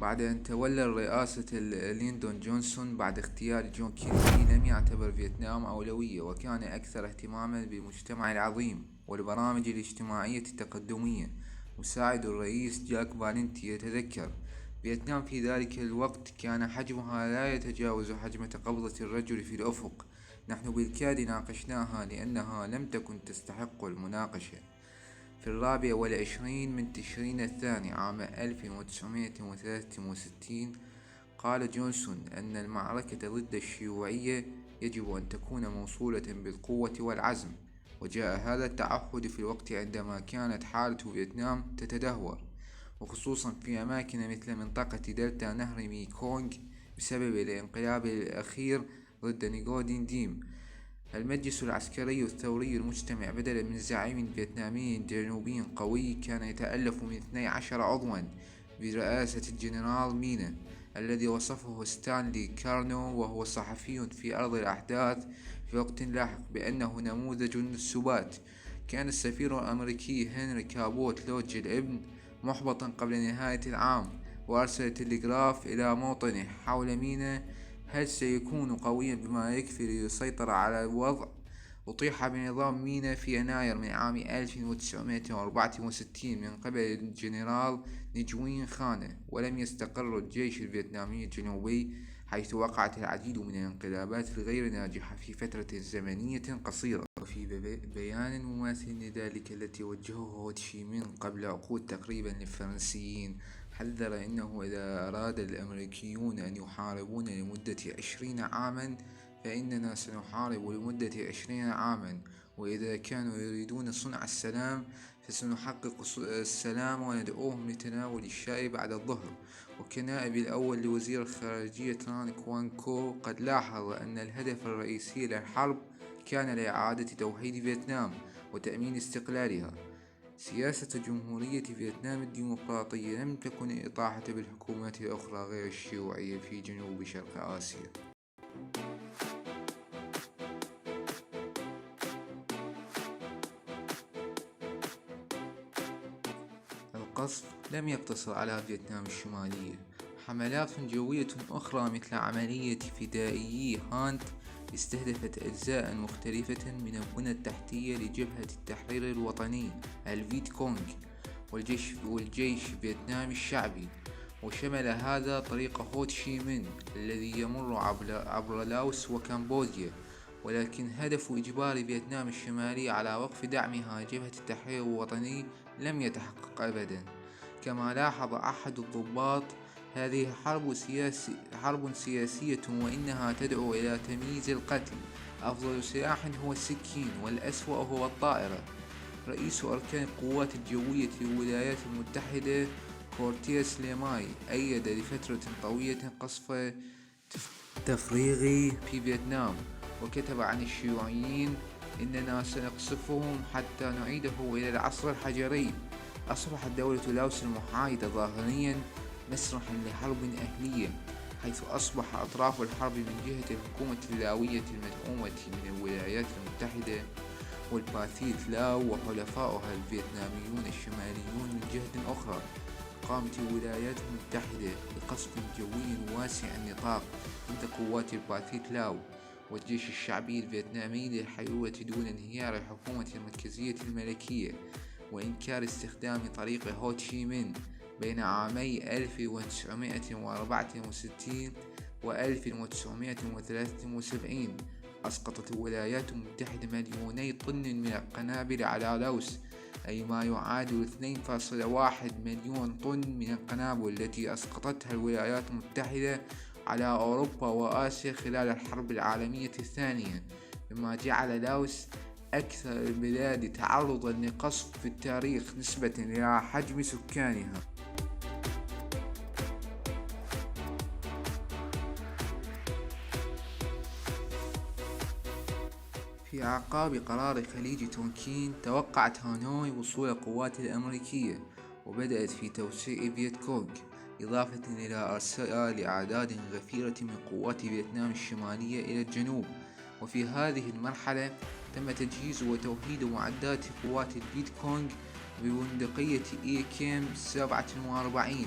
بعد أن تولى رئاسة ليندون جونسون بعد اغتيال جون كينيدي، لم يعتبر فيتنام أولوية، وكان أكثر اهتماما بالمجتمع العظيم والبرامج الاجتماعية التقدمية. مساعد الرئيس جاك فالنتي يتذكر: فيتنام في ذلك الوقت كان حجمها لا يتجاوز حجم قبضة الرجل في الأفق. نحن بالكاد ناقشناها لأنها لم تكن تستحق المناقشة. في 24 من تشرين الثاني عام 1963 قال جونسون أن المعركة ضد الشيوعية يجب أن تكون موصولة بالقوة والعزم، وجاء هذا التعهد في الوقت عندما كانت حالة فيتنام تتدهور، وخصوصا في أماكن مثل منطقة دلتا نهر ميكونغ بسبب الانقلاب الأخير ضد نيغودين ديم. المجلس العسكري الثوري المجتمع بدلا من زعيم فيتنامي جنوبي قوي كان يتألف من 12 عضوا برئاسة الجنرال مينا، الذي وصفه ستانلي كارنو وهو صحفي في أرض الأحداث في وقت لاحق بأنه نموذج للسبات. كان السفير الأمريكي هنري كابوت لودج الابن محبطا قبل نهاية العام، وأرسل تلغراف إلى موطنه حول مينا: هل سيكون قويا بما يكفي ليسيطر على الوضع؟ أطيح بنظام مينا في يناير من عام 1964 من قبل الجنرال نجوين خانة، ولم يستقر الجيش الفيتنامي الجنوبي، حيث وقعت العديد من الانقلابات الغير ناجحة في فترة زمنية قصيرة. وفي بيان مماثل لذلك التي وجهه هو تشي مين قبل عقود تقريبا للفرنسيين، حذر أنه إذا أراد الأمريكيون أن يحاربون لمدة 20 عاما فإننا سنحارب لمدة 20 عاما، وإذا كانوا يريدون صنع السلام فسنحقق السلام وندعوهم لتناول الشاي بعد الظهر. وكنائب الأول لوزير الخارجية ران كوان كو قد لاحظ أن الهدف الرئيسي للحرب كان لإعادة توحيد فيتنام وتأمين استقلالها. سياسة جمهورية فيتنام الديمقراطية لم تكن الإطاحة بالحكومات الأخرى غير الشيوعية في جنوب شرق آسيا. القصف لم يقتصر على فيتنام الشمالية. حملات جوية أخرى مثل عملية فدائيي هانت استهدفت أجزاء مختلفة من البنى التحتية لجبهة التحرير الوطني الفيت كونغ والجيش الفيتنامي الشعبي، وشمل هذا طريق هو تشي مين الذي يمر عبر لاوس وكمبوديا. ولكن هدف إجبار فيتنام الشمالي على وقف دعمها جبهة التحرير الوطني لم يتحقق أبدا. كما لاحظ أحد الضباط: هذه حرب سياسية وإنها تدعو إلى تمييز القتل. أفضل سلاح هو السكين والأسوأ هو الطائرة. رئيس أركان القوات الجوية للولايات المتحدة كورتيس ليماي أيد لفترة طويلة قصف تفريغي في فيتنام، وكتب عن الشيوعيين: إننا سنقصفهم حتى نعيده إلى العصر الحجري. أصبحت دولة لاوس المحايدة ظاهريا مسرحا لحرب أهلية، حيث أصبح أطراف الحرب من جهة الحكومة اللاوية المدعومة من الولايات المتحدة والباثيت لاو وحلفائها الفيتناميون الشماليون من جهة أخرى. قامت الولايات المتحدة بقصف جوي واسع النطاق ضد قوات الباثيت لاو والجيش الشعبي الفيتنامي للحيوة دون انهيار الحكومة المركزية الملكية وإنكار استخدام طريق هو تشي مين. بين عامي 1964 و 1973 أسقطت الولايات المتحدة مليوني طن من القنابل على لاوس، أي ما يعادل 2.1 مليون طن من القنابل التي أسقطتها الولايات المتحدة على أوروبا وآسيا خلال الحرب العالمية الثانية، مما جعل لاوس أكثر البلاد تعرضا لقصف في التاريخ نسبة إلى حجم سكانها. في أعقاب قرار خليج تونكين توقعت هانوي وصول القوات الأمريكية، وبدأت في توسيع فيت كونغ، إضافة إلى إرسال أعداد غفيرة من قوات فيتنام الشمالية إلى الجنوب. وفي هذه المرحلة تم تجهيز وتوحيد معدات قوات الفيت كونغ ببندقية إي كيم 47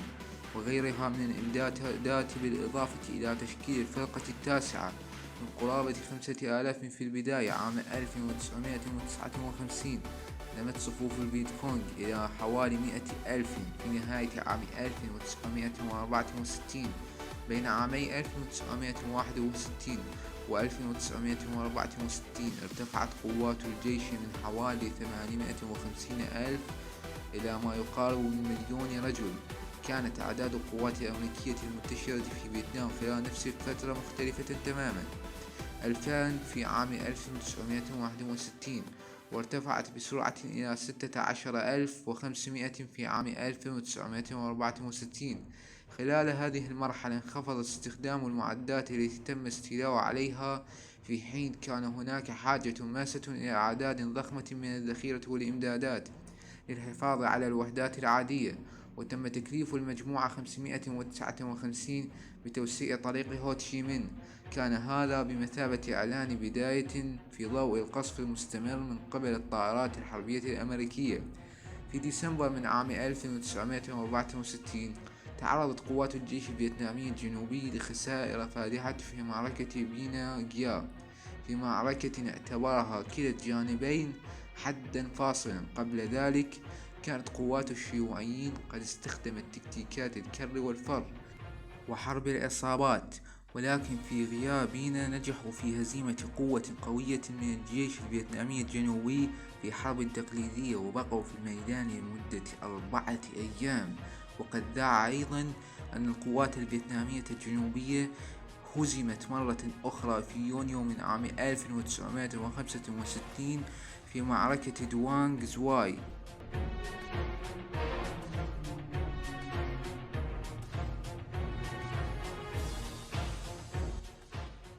وغيرها من الإمدادات، بالإضافة إلى تشكيل الفرقة التاسعة من قرابة 5000 في البداية عام 1959. نمت صفوف الفيتكونغ إلى حوالي 100 ألف في نهاية عام 1964. بين عامي 1961 و 1964 ارتفعت قوات الجيش من حوالي 850 ألف إلى ما يقارب من 1,000,000 رجل. كانت أعداد القوات الأمريكية المنتشرة في فيتنام خلال نفس الفترة مختلفة تماما: 2000 في عام 1961، وارتفعت بسرعة إلى 16,500 في عام 1964. خلال هذه المرحلة انخفض استخدام المعدات التي تم استيلاء عليها، في حين كان هناك حاجة ماسة إلى أعداد ضخمة من الذخيرة والإمدادات للحفاظ على الوحدات العادية. وتم تكليف المجموعة 559 بتوسيع طريق هو تشي مين. كان هذا بمثابة إعلان بداية في ضوء القصف المستمر من قبل الطائرات الحربية الأمريكية. في ديسمبر من عام 1964 تعرضت قوات الجيش الفيتنامي الجنوبي لخسائر فادحة في معركة بينا جيا، في معركة اعتبرها كلا الجانبين حدا فاصلا. قبل ذلك كانت قوات الشيوعيين قد استخدمت تكتيكات الكر والفر وحرب العصابات، ولكن في غياب بينا نجحوا في هزيمة قوة قوية من الجيش الفيتنامي الجنوبي في حرب تقليدية، وبقوا في الميدان لمدة 4 أيام. وقد ذاع أيضا أن القوات الفيتنامية الجنوبية هزمت مرة أخرى في يونيو من عام 1965 في معركة دوانغ زواي.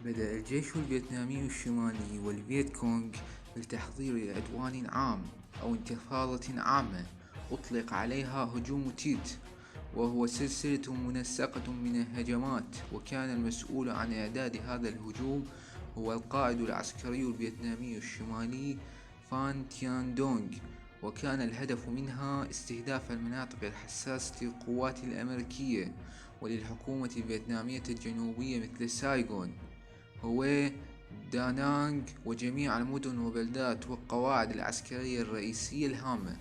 بدأ الجيش الفيتنامي الشمالي والفيت كونغ بالتحضير لعدوان عام أو انتفاضة عامة أطلق عليها هجوم تيت، وهو سلسلة منسقة من الهجمات. وكان المسؤول عن إعداد هذا الهجوم هو القائد العسكري الفيتنامي الشمالي فان تيان دونغ، وكان الهدف منها استهداف المناطق الحساسة للقوات الأمريكية وللحكومة الفيتنامية الجنوبية مثل سايغون، هوي، دانانغ، وجميع المدن وبلدات والقواعد العسكرية الرئيسية الهامة،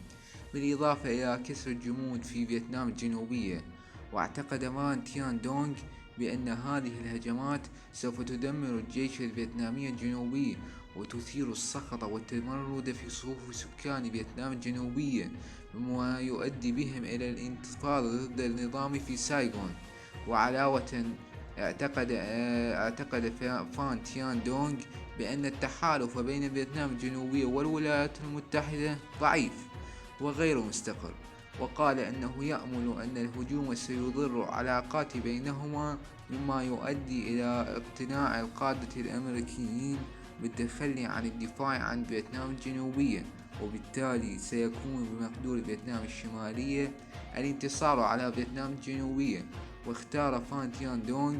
بالإضافة إلى كسر الجمود في فيتنام الجنوبية. واعتقد فان تيان دونغ بأن هذه الهجمات سوف تدمر الجيش الفيتنامي الجنوبي وتثير السخط والتمرد في صفوف سكان فيتنام الجنوبية، مما يؤدي بهم إلى الانتفاضة ضد النظام في سايغون. وعلاوة اعتقد فان تيان دونغ بأن التحالف بين فيتنام الجنوبية والولايات المتحدة ضعيف وغير مستقر، وقال أنه يأمل أن الهجوم سيضر العلاقات بينهما، مما يؤدي إلى اقتناع القادة الأمريكيين بالتخلي عن الدفاع عن فيتنام الجنوبية، وبالتالي سيكون بمقدور فيتنام الشمالية الانتصار على فيتنام الجنوبية. واختار فان تيان دونغ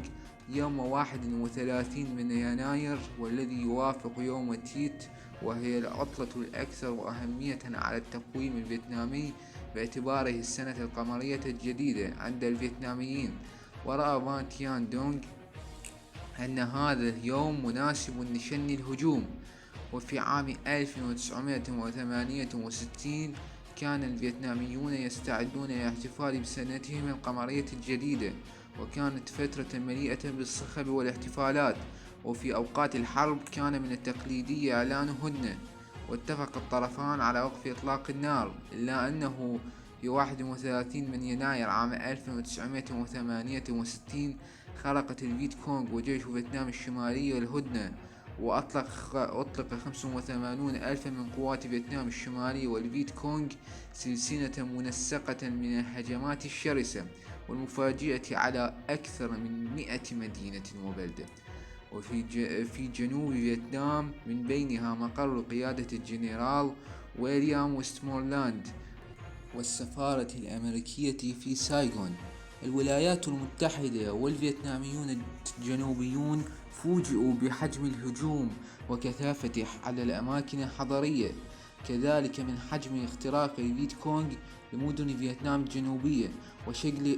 يوم 31 من يناير، والذي يوافق يوم تيت، وهي العطلة الأكثر أهمية على التقويم الفيتنامي باعتباره السنة القمرية الجديدة عند الفيتناميين. ورأى فان تيان دونغ أن هذا اليوم مناسب لشن الهجوم. وفي عام 1968 كان الفيتناميون يستعدون لاحتفال بسنتهم القمرية الجديدة، وكانت فترة مليئة بالصخب والاحتفالات. وفي أوقات الحرب كان من التقليدي إعلان هدنة، واتفق الطرفان على وقف إطلاق النار، إلا أنه في 31 من يناير عام 1968 خرقت الفيت كونغ وجيش فيتنام الشمالي الهدنة، وأطلق 85 ألفا من قوات فيتنام الشمالي والفيت كونغ سلسلة منسقة من الهجمات الشرسة والمفاجئة على أكثر من 100 مدينة وبلدة في جنوب فيتنام، من بينها مقر قيادة الجنرال ويليام وستمورلاند والسفارة الأمريكية في سايغون. الولايات المتحدة والفيتناميون الجنوبيون فوجئوا بحجم الهجوم وكثافته على الأماكن الحضرية، كذلك من حجم اختراق الفيت كونغ لمدن فيتنام الجنوبية، شكل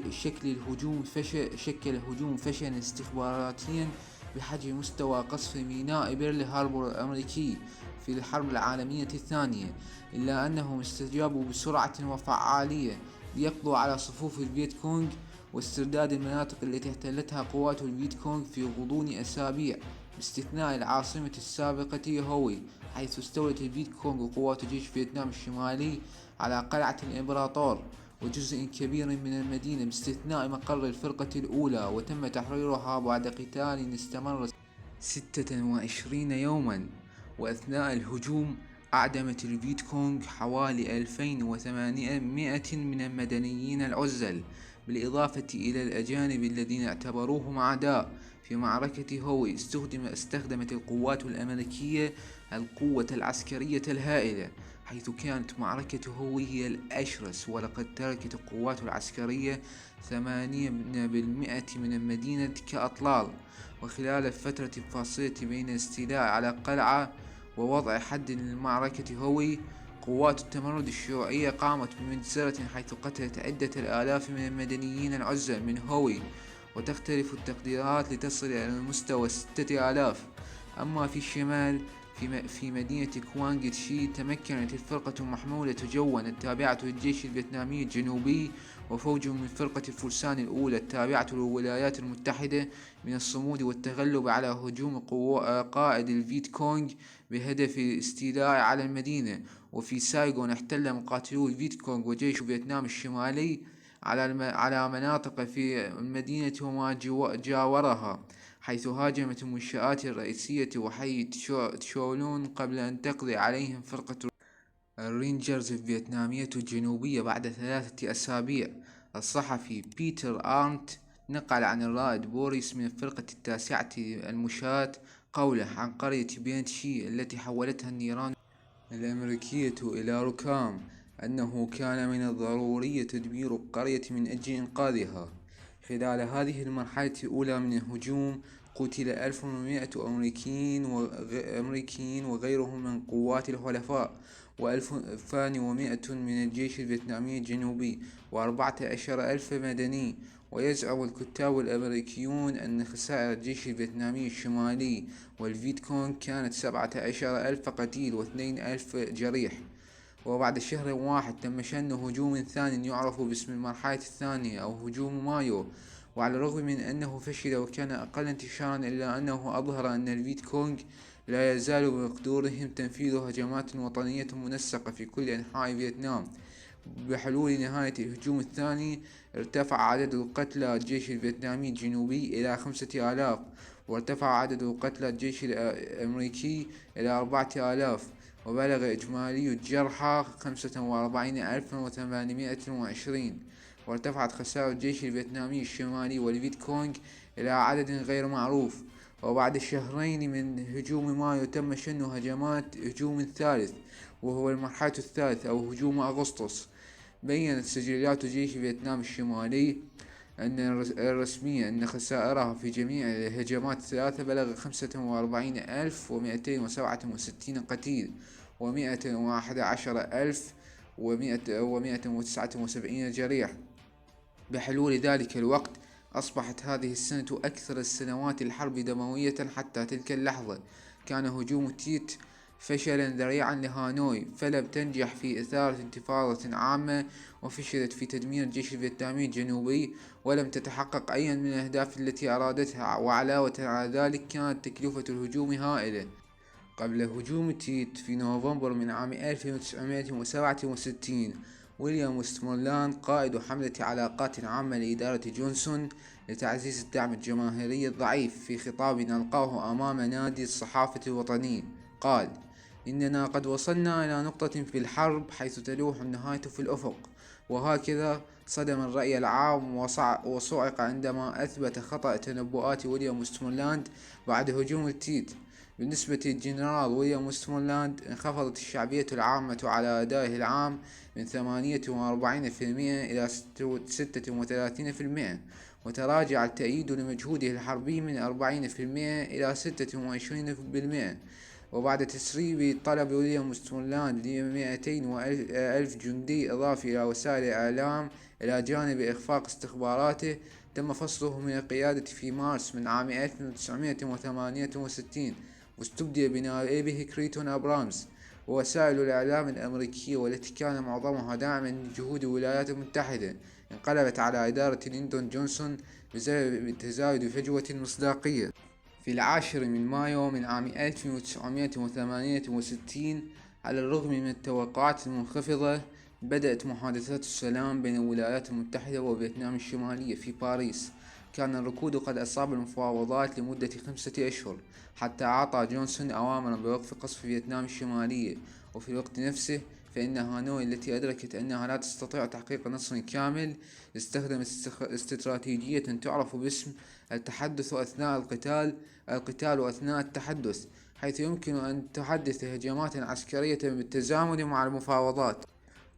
الهجوم فشلا استخباراتيا بحجم مستوى قصف ميناء بيرل هاربور الأمريكي في الحرب العالمية الثانية، إلا أنهم استجابوا بسرعة وفعالية ليقضوا على صفوف الفيت كونغ واسترداد المناطق التي احتلتها قوات الفيت كونغ في غضون أسابيع، باستثناء العاصمة السابقة هوي، حيث استولت الفيت كونغ وقوات جيش فيتنام الشمالي على قلعة الإمبراطور وجزء كبير من المدينة باستثناء مقر الفرقة الأولى، وتم تحريرها بعد قتال استمر 26 يوما. وأثناء الهجوم أعدمت الفيت كونغ حوالي 2800 من المدنيين العزل، بالإضافة إلى الأجانب الذين اعتبروهم أعداء. في معركة هوي استخدمت القوات الأمريكية القوة العسكرية الهائلة، حيث كانت معركة هوي هي الأشرس، ولقد تركت القوات العسكرية 8% من المدينة كأطلال. وخلال الفترة الفاصلة بين الاستيلاء على قلعة ووضع حد للمعركة هوي، قوات التمرد الشيوعية قامت بمجزرة حيث قتلت عدة الآلاف من المدنيين العزل من هوي، وتختلف التقديرات لتصل إلى مستوى 6000. أما في الشمال في مدينة كوانغ تشي، تمكنت الفرقة المحمولة جوا التابعة للجيش الفيتنامي الجنوبي وفوج من فرقة الفرسان الأولى التابعة للولايات المتحدة من الصمود والتغلب على هجوم قائد الفيت كونغ بهدف الاستيلاء على المدينة. وفي سايغون احتل مقاتلو الفيت كونغ وجيش فيتنام الشمالي على مناطق في المدينة وما جاورها، حيث هاجمت المنشآت الرئيسية وحي تشولون قبل أن تقضي عليهم فرقة الرينجرز الفيتنامية الجنوبية بعد 3 أسابيع. الصحفي بيتر آرنت نقل عن الرائد بوريس من الفرقة التاسعة المشاة قوله عن قرية بينت شي التي حولتها النيران الأمريكية إلى ركام، أنه كان من الضروري تدمير القرية من أجل إنقاذها. خلال هذه المرحلة الأولى من الهجوم قتل 1100 أمريكيين وغيرهم من قوات الحلفاء، و2100 من الجيش الفيتنامي الجنوبي، و14,000 مدني. ويزعم الكتاب الأمريكيون أن خسائر الجيش الفيتنامي الشمالي والفيت كونغ كانت 17,000 قتيل و2,000 جريح. وبعد شهر واحد تم شن هجوم ثاني يعرف باسم المرحلة الثانية أو هجوم مايو، وعلى الرغم من أنه فشل وكان أقل انتشارا، إلا أنه أظهر أن الفيت كونغ لا يزال بمقدورهم تنفيذ هجمات وطنية منسقة في كل أنحاء فيتنام. بحلول نهاية الهجوم الثاني ارتفع عدد القتلى الجيش الفيتنامي الجنوبي إلى 5000، وارتفع عدد القتلى الجيش الأمريكي إلى 4000، وبلغ إجمالي الجرحى 45,820. وارتفعت خسائر الجيش الفيتنامي الشمالي والفيت كونغ إلى عدد غير معروف. وبعد شهرين من هجوم مايو تم شن هجوم ثالث، وهو المرحلة الثالثة أو هجوم أغسطس. بيّنت سجلات جيش فيتنام الشمالي الرسمية أن خسائرها في جميع الهجمات الثلاثة بلغ 45,267 قتيل و111,179 جريح. بحلول ذلك الوقت أصبحت هذه السنة أكثر السنوات الحرب دموية حتى تلك اللحظة. كان هجوم تيت فشلا ذريعا لهانوي، فلم تنجح في إثارة انتفاضة عامة، وفشلت في تدمير الجيش الفيتنامي الجنوبي، ولم تتحقق أي من الأهداف التي أرادتها. وعلاوة على ذلك كانت تكلفة الهجوم هائلة. قبل هجوم تيت في نوفمبر من عام 1967، ويليام وستمورلاند قائد حملة علاقات عامة لإدارة جونسون لتعزيز الدعم الجماهيري الضعيف، في خطاب ألقاه أمام نادي الصحافة الوطني قال: إننا قد وصلنا إلى نقطة في الحرب حيث تلوح النهاية في الأفق. وهكذا صدم الرأي العام وصعق عندما أثبت خطأ تنبؤات ويليام وستمورلاند بعد هجوم تيت. بالنسبة للجنرال ويليام وستمورلاند، انخفضت الشعبية العامة على أدائه العام من 48% إلى 36%، وتراجع التأييد لمجهوده الحربي من 40% إلى 26%. وبعد تسريب طلب ويليام وستمونلاند ل200 ألف جندي إضافي إلى وسائل الإعلام إلى جانب إخفاق استخباراته، تم فصله من القيادة في مارس من عام 1968، واستبدل بنائبه كريتون أبرامز. ووسائل الإعلام الأمريكية، والتي كان معظمها داعما لجهود الولايات المتحدة، انقلبت على إدارة ليندون جونسون بسبب تزايد فجوة المصداقية. في 10 مايو من عام 1968، على الرغم من التوقعات المنخفضة، بدأت محادثات السلام بين الولايات المتحدة وفيتنام الشمالية في باريس. كان الركود قد أصاب المفاوضات لمدة 5 أشهر، حتى أعطى جونسون أوامرا بوقف قصف فيتنام الشمالية. وفي الوقت نفسه، فإن هانوي التي أدركت أنها لا تستطيع تحقيق نصر كامل، استخدمت استراتيجية تعرف باسم التحدث أثناء القتال أثناء التحدث، حيث يمكن أن تحدث هجمات عسكرية بالتزامن مع المفاوضات.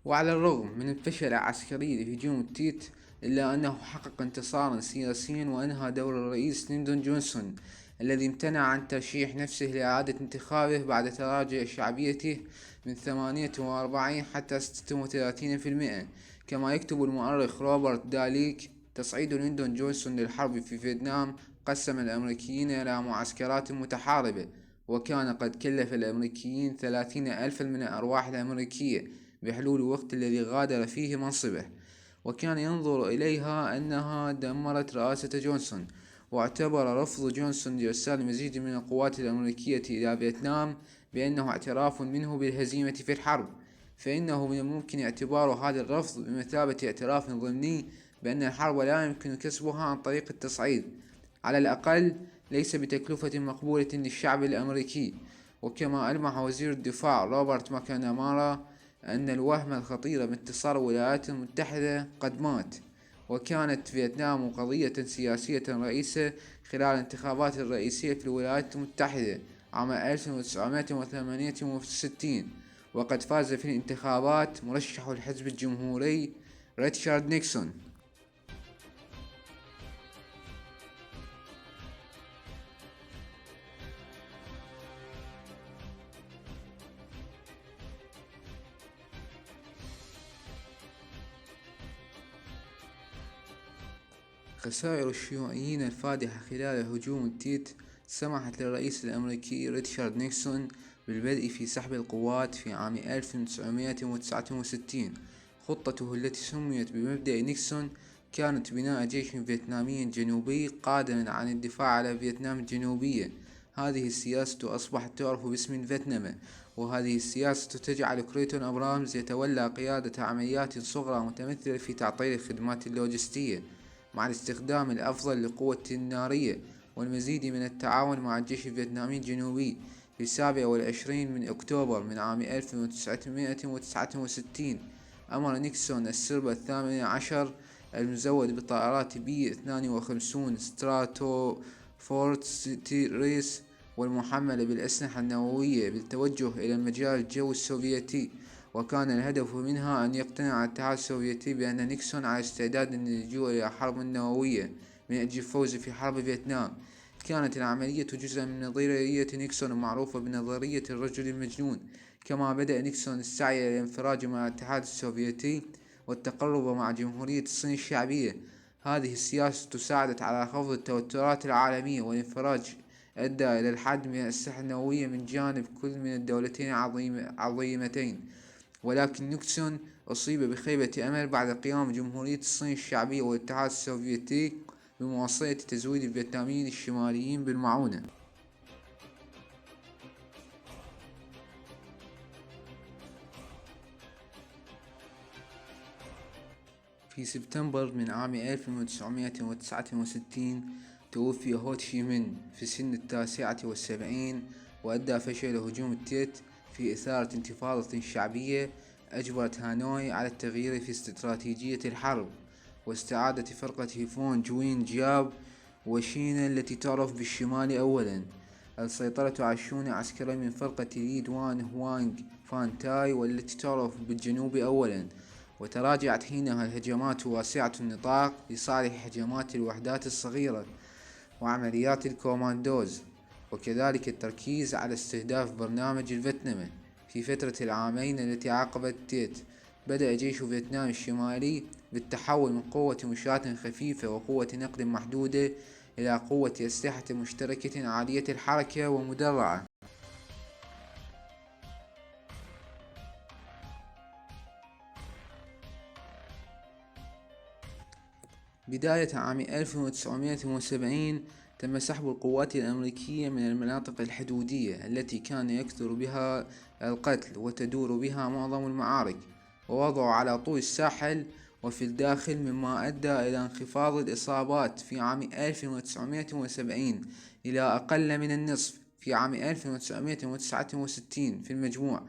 وعلى الرغم من الفشل العسكري لهجوم تيت، إلا أنه حقق انتصارا سياسيا وأنهى دور الرئيس ليندون جونسون، الذي امتنع عن ترشيح نفسه لإعادة انتخابه بعد تراجع شعبيته من 48 حتى 36%. كما يكتب المؤرخ روبرت داليك: تصعيد ليندون جونسون للحرب في فيتنام قسم الأمريكيين إلى معسكرات متحاربة، وكان قد كلف الأمريكيين 30,000 من الأرواح الأمريكية بحلول الوقت الذي غادر فيه منصبه، وكان ينظر إليها أنها دمرت رئاسة جونسون. واعتبر رفض جونسون لإرسال المزيد من القوات الأمريكية إلى فيتنام بأنه اعتراف منه بالهزيمة في الحرب، فإنه من الممكن اعتبار هذا الرفض بمثابة اعتراف ضمني بأن الحرب لا يمكن كسبها عن طريق التصعيد، على الأقل ليس بتكلفة مقبولة للشعب الأمريكي. وكما ألمح وزير الدفاع روبرت ماكنامارا أن الوهم الخطير بانتصار الولايات المتحدة قد مات، وكانت فيتنام قضية سياسية رئيسة خلال الانتخابات الرئيسية في الولايات المتحدة عام 1968. وقد فاز في الانتخابات مرشح الحزب الجمهوري ريتشارد نيكسون. خسائر الشيوعيين الفادحة خلال هجوم التيت سمحت للرئيس الأمريكي ريتشارد نيكسون بالبدء في سحب القوات في عام 1969. خطته التي سميت بمبدأ نيكسون كانت بناء جيش فيتنامي جنوبي قادر عن الدفاع على فيتنام الجنوبية. هذه السياسة أصبحت تعرف باسم فيتنام، وهذه السياسة تجعل كريتون أبرامز يتولى قيادة عمليات صغرى متمثلة في تعطيل الخدمات اللوجستية مع الاستخدام الأفضل للقوة النارية والمزيد من التعاون مع الجيش الفيتنامي الجنوبي. في 27 من أكتوبر من عام 1969، أمر نيكسون السرب 18 المزود بطائرات بي 52 ستراتوفورتريس والمحملة بالأسلحة النووية بالتوجه إلى المجال الجوي السوفيتي، وكان الهدف منها أن يقتنع الاتحاد السوفيتي بأن نيكسون على استعداد للجوء إلى حرب نووية من أجل الفوز في حرب فيتنام. كانت العملية جزءا من نظرية نيكسون المعروفة بنظرية الرجل المجنون. كما بدأ نيكسون السعي إلى الانفراج مع الاتحاد السوفيتي والتقرب مع جمهورية الصين الشعبية. هذه السياسة ساعدت على خفض التوترات العالمية، والانفراج أدى إلى الحد من الأسلحة النووية من جانب كل من الدولتين عظيمتين. ولكن نيكسون أصيب بخيبة أمل بعد قيام جمهورية الصين الشعبية والاتحاد السوفيتي بمواصلة تزويد الفيتناميين الشماليين بالمعونة. في سبتمبر من عام 1969 توفي هو تشي مين في سن 79، وأدى فشل هجوم التيت في إثارة انتفاضة شعبية أجبرت هانوي على التغيير في استراتيجية الحرب، واستعادة فرقة فون جوين جياب وشينا التي تعرف بالشمال أولا السيطرة على الشؤون العسكرية من فرقة لي دوان هوانغ فان تاي والتي تعرف بالجنوب أولا. وتراجعت حينها الهجمات واسعة النطاق لصالح هجمات الوحدات الصغيرة وعمليات الكوماندوز، وكذلك التركيز على استهداف برنامج الفيتنامي. في فترة العامين التي عقبت تيت، بدأ جيش فيتنام الشمالي بالتحول من قوة مشاة خفيفة وقوة نقل محدودة إلى قوة أسلحة مشتركة عالية الحركة ومدرعة. بداية عام 1970 تم سحب القوات الأمريكية من المناطق الحدودية التي كان يكثر بها القتل وتدور بها معظم المعارك، ووضعوا على طول الساحل وفي الداخل، مما أدى إلى انخفاض الإصابات في عام 1970 إلى أقل من النصف في عام 1969 في المجموع.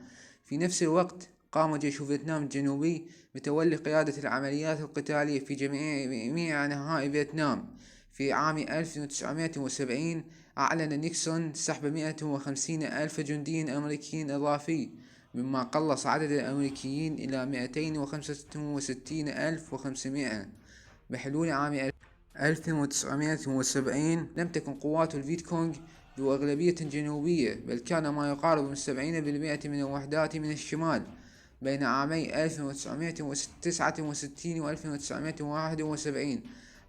في نفس الوقت قام جيش فيتنام الجنوبي بتولي قيادة العمليات القتالية في جميع أنحاء فيتنام. في عام 1970 أعلن نيكسون سحب 150 ألف جندي أمريكي إضافي، مما قلص عدد الأمريكيين إلى 265,500. بحلول عام 1970 لم تكن قوات الفيت كونغ ذو أغلبية جنوبية، بل كان ما يقارب من 70% من الوحدات من الشمال. بين عامي 1969 و 1971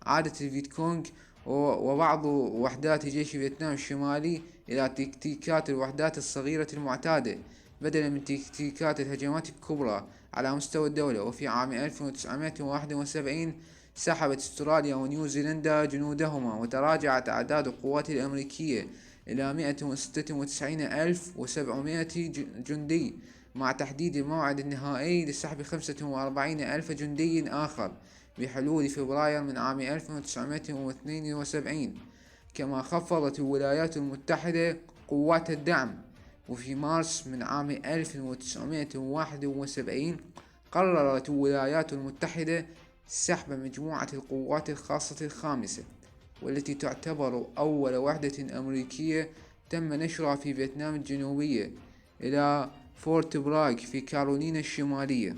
عادت الفيت كونغ وبعض وحدات جيش فيتنام الشمالي إلى تكتيكات الوحدات الصغيرة المعتادة بدلا من تكتيكات الهجمات الكبرى على مستوى الدولة. وفي عام 1971 سحبت استراليا ونيوزيلندا جنودهما، وتراجعت أعداد القوات الأمريكية إلى 196,700 جندي، مع تحديد الموعد النهائي لسحب 45,000 جندي آخر بحلول فبراير من عام 1972. كما خفضت الولايات المتحدة قوات الدعم، وفي مارس من عام 1971 قررت الولايات المتحدة سحب مجموعة القوات الخاصة الخامسة، والتي تعتبر أول وحدة أمريكية تم نشرها في فيتنام الجنوبية، إلى فورت براغ في كارولينا الشمالية.